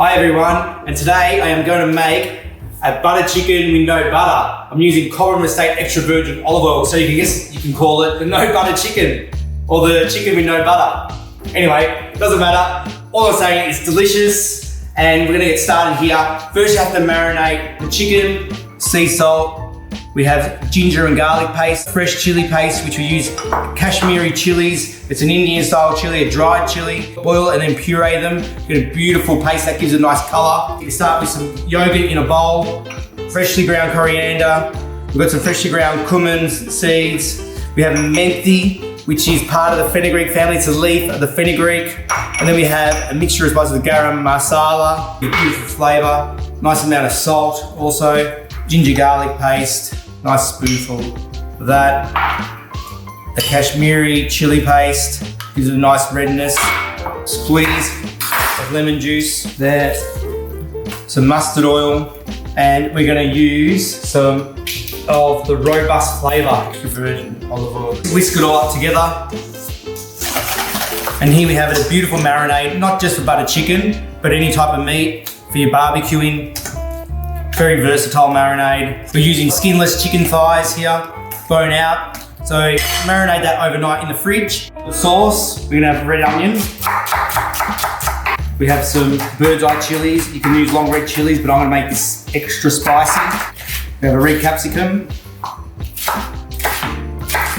Hi everyone, and today I am going to make a butter chicken with no butter. I'm using Marinate extra virgin olive oil, so you can call it the no butter chicken or the chicken with no butter. Anyway, doesn't matter. All I'm saying is delicious, and we're going to get started here. First, you have to marinate the chicken, sea salt. We have ginger and garlic paste, fresh chili paste, which we use Kashmiri chilies. It's an Indian style chili, a dried chili. Boil and then puree them. Get a beautiful paste that gives it a nice color. You start with some yogurt in a bowl, freshly ground coriander. We've got some freshly ground cumin seeds. We have menthe, which is part of the fenugreek family. It's a leaf of the fenugreek. And then we have a mixture of spices with garam masala, beautiful flavor. Nice amount of salt also. Ginger garlic paste, nice spoonful of that. The Kashmiri chili paste gives it a nice redness. Squeeze of lemon juice there. Some mustard oil, and we're going to use some of the robust flavor, extra virgin olive oil. Whisk it all up together. And here we have it, a beautiful marinade, not just for butter chicken, but any type of meat for your barbecuing. Very versatile marinade. We're using skinless chicken thighs here, bone out. So marinate that overnight in the fridge. The sauce, we're gonna have red onion. We have some bird's eye chilies. You can use long red chilies, but I'm gonna make this extra spicy. We have a red capsicum.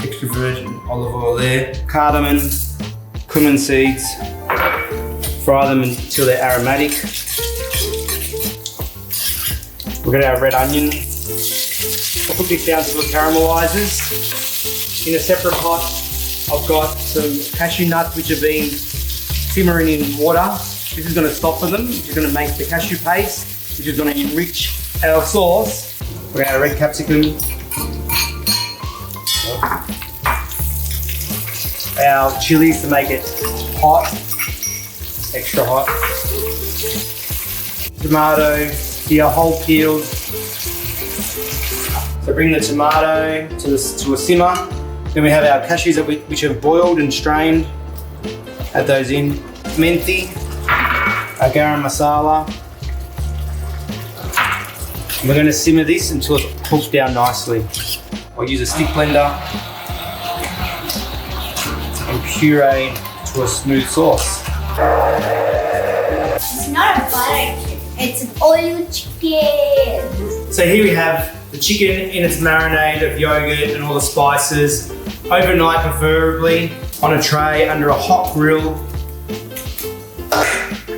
Extra virgin olive oil there. Cardamom, cumin seeds. Fry them until they're aromatic. We've got our red onion. I'll put this down till it caramelizes. In a separate pot, I've got some cashew nuts which have been simmering in water. This is going to soften them, which is going to make the cashew paste, which is going to enrich our sauce. We've got our red capsicum. Our chilies to make it hot, extra hot. Tomato. Here, whole peeled. So bring the tomato to a simmer. Then we have our cashews which have boiled and strained. Add those in. Menthe, our garam masala. And we're going to simmer this until it's cooked down nicely. I'll use a stick blender and puree to a smooth sauce. It's not a butter chicken. It's an oil chicken. So here we have the chicken in its marinade of yogurt and all the spices. Overnight preferably, on a tray under a hot grill.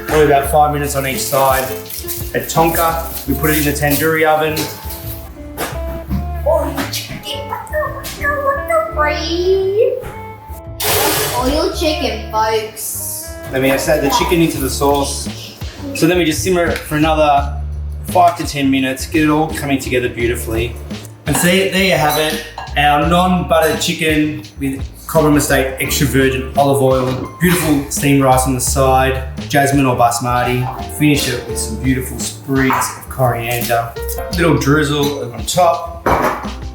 Probably about 5 minutes on each side. At Tonka, we put it in the tandoori oven. Oil chicken, oil chicken, folks. Then we add the chicken into the sauce. So then we just simmer it for another 5 to 10 minutes, get it all coming together beautifully. And so there you have it, our non-buttered chicken with Marinate extra virgin olive oil, beautiful steamed rice on the side, Jasmine or Basmati. Finish it with some beautiful sprigs of coriander, little drizzle on top,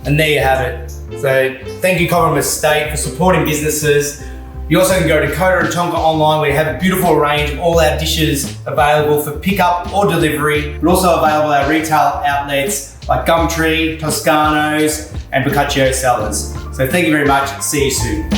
and there you have it. So thank you Marinate for supporting businesses. You also can go to Coda and Tonka online, where we have a beautiful range of all our dishes available for pickup or delivery. We're also available at our retail outlets like Gumtree, Toscano's, and Boccaccio Cellars. So thank you very much. See you soon.